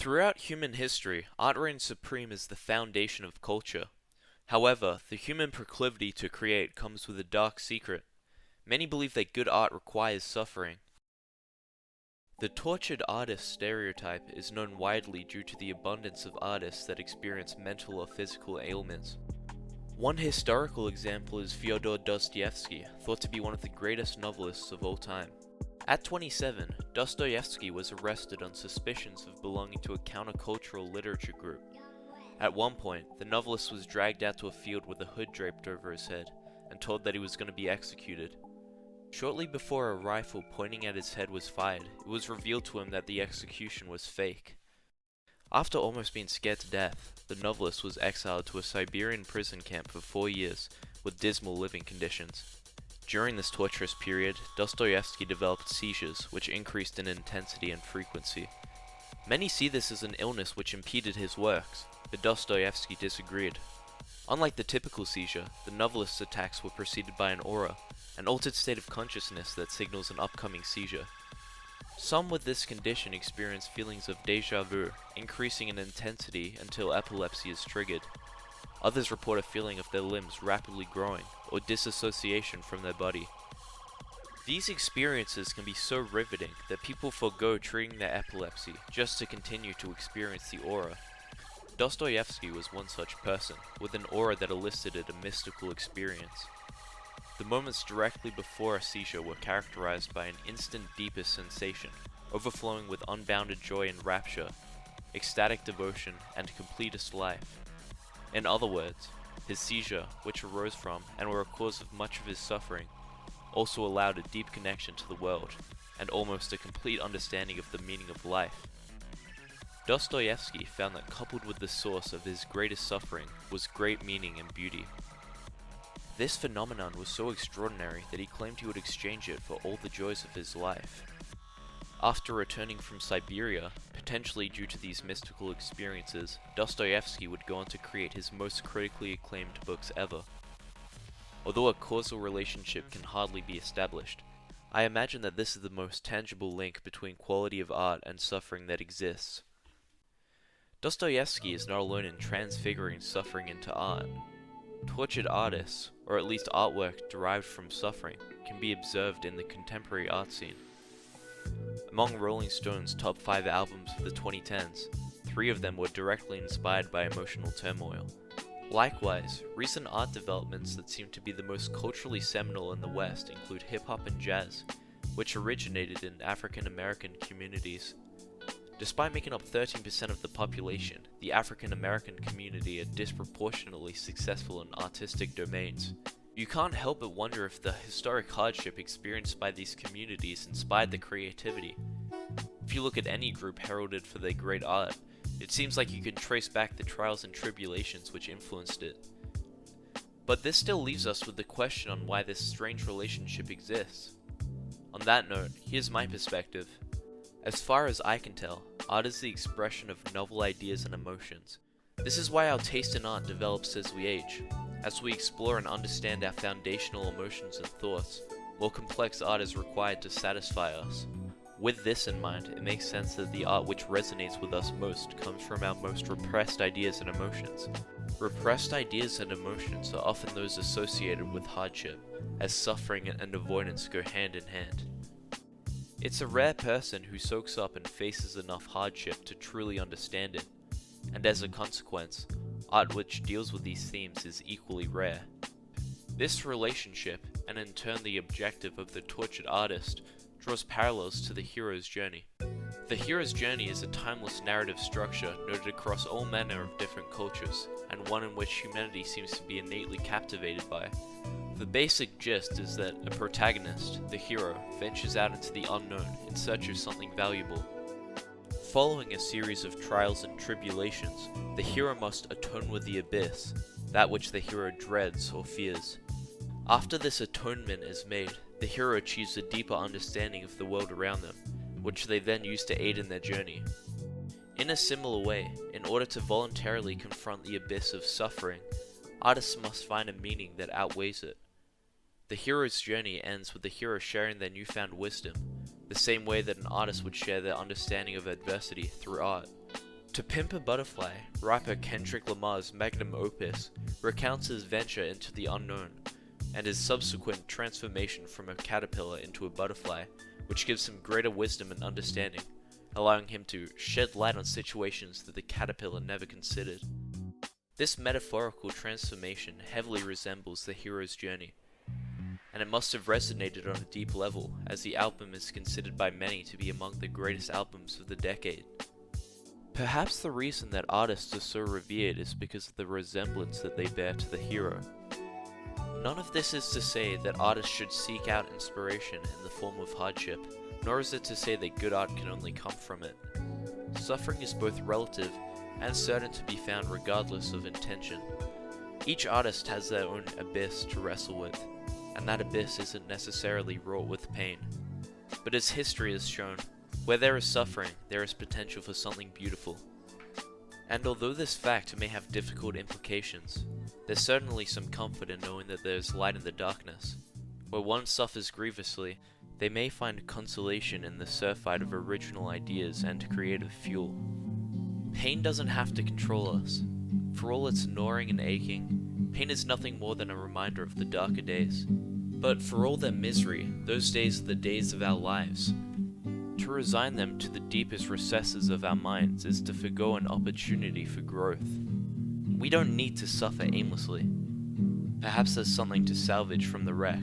Throughout human history, art reigns supreme as the foundation of culture. However, the human proclivity to create comes with a dark secret. Many believe that good art requires suffering. The tortured artist stereotype is known widely due to the abundance of artists that experience mental or physical ailments. One historical example is Fyodor Dostoevsky, thought to be one of the greatest novelists of all time. At 27, Dostoevsky was arrested on suspicions of belonging to a countercultural literature group. At one point, the novelist was dragged out to a field with a hood draped over his head and told that he was going to be executed. Shortly before a rifle pointing at his head was fired, it was revealed to him that the execution was fake. After almost being scared to death, the novelist was exiled to a Siberian prison camp for 4 years with dismal living conditions. During this torturous period, Dostoevsky developed seizures, which increased in intensity and frequency. Many see this as an illness which impeded his works, but Dostoevsky disagreed. Unlike the typical seizure, the novelist's attacks were preceded by an aura, an altered state of consciousness that signals an upcoming seizure. Some with this condition experience feelings of déjà vu, increasing in intensity until epilepsy is triggered. Others report a feeling of their limbs rapidly growing, or disassociation from their body. These experiences can be so riveting that people forego treating their epilepsy just to continue to experience the aura. Dostoevsky was one such person, with an aura that elicited a mystical experience. The moments directly before a seizure were characterized by an instant deepest sensation, overflowing with unbounded joy and rapture, ecstatic devotion, and completest life. In other words, his seizure, which arose from and were a cause of much of his suffering, also allowed a deep connection to the world, and almost a complete understanding of the meaning of life. Dostoevsky found that coupled with the source of his greatest suffering was great meaning and beauty. This phenomenon was so extraordinary that he claimed he would exchange it for all the joys of his life. After returning from Siberia, potentially due to these mystical experiences, Dostoevsky would go on to create his most critically acclaimed books ever. Although a causal relationship can hardly be established, I imagine that this is the most tangible link between quality of art and suffering that exists. Dostoevsky is not alone in transfiguring suffering into art. Tortured artists, or at least artwork derived from suffering, can be observed in the contemporary art scene. Among Rolling Stone's top 5 albums of the 2010s, 3 of them were directly inspired by emotional turmoil. Likewise, recent art developments that seem to be the most culturally seminal in the West include hip-hop and jazz, which originated in African American communities. Despite making up 13% of the population, the African American community are disproportionately successful in artistic domains. You can't help but wonder if the historic hardship experienced by these communities inspired the creativity. If you look at any group heralded for their great art, it seems like you can trace back the trials and tribulations which influenced it. But this still leaves us with the question on why this strange relationship exists. On that note, here's my perspective. As far as I can tell, art is the expression of novel ideas and emotions. This is why our taste in art develops as we age. As we explore and understand our foundational emotions and thoughts, more complex art is required to satisfy us. With this in mind, it makes sense that the art which resonates with us most comes from our most repressed ideas and emotions. Repressed ideas and emotions are often those associated with hardship, as suffering and avoidance go hand in hand. It's a rare person who soaks up and faces enough hardship to truly understand it, and as a consequence, art which deals with these themes is equally rare. This relationship, and in turn the objective of the tortured artist, draws parallels to the hero's journey. The hero's journey is a timeless narrative structure noted across all manner of different cultures, and one in which humanity seems to be innately captivated by. The basic gist is that a protagonist, the hero, ventures out into the unknown in search of something valuable. Following a series of trials and tribulations, the hero must atone with the abyss, that which the hero dreads or fears. After this atonement is made, the hero achieves a deeper understanding of the world around them, which they then use to aid in their journey. In a similar way, in order to voluntarily confront the abyss of suffering, artists must find a meaning that outweighs it. The hero's journey ends with the hero sharing their newfound wisdom, the same way that an artist would share their understanding of adversity through art. To Pimp a Butterfly, rapper Kendrick Lamar's magnum opus recounts his venture into the unknown and his subsequent transformation from a caterpillar into a butterfly, which gives him greater wisdom and understanding, allowing him to shed light on situations that the caterpillar never considered. This metaphorical transformation heavily resembles the hero's journey, and it must have resonated on a deep level, as the album is considered by many to be among the greatest albums of the decade. Perhaps the reason that artists are so revered is because of the resemblance that they bear to the hero. None of this is to say that artists should seek out inspiration in the form of hardship, nor is it to say that good art can only come from it. Suffering is both relative and certain to be found regardless of intention. Each artist has their own abyss to wrestle with, and that abyss isn't necessarily wrought with pain. But as history has shown, where there is suffering, there is potential for something beautiful. And although this fact may have difficult implications, there's certainly some comfort in knowing that there is light in the darkness. Where one suffers grievously, they may find consolation in the surfeit of original ideas and creative fuel. Pain doesn't have to control us. For all its gnawing and aching, pain is nothing more than a reminder of the darker days. But for all their misery, those days are the days of our lives. To resign them to the deepest recesses of our minds is to forgo an opportunity for growth. We don't need to suffer aimlessly. Perhaps there's something to salvage from the wreck.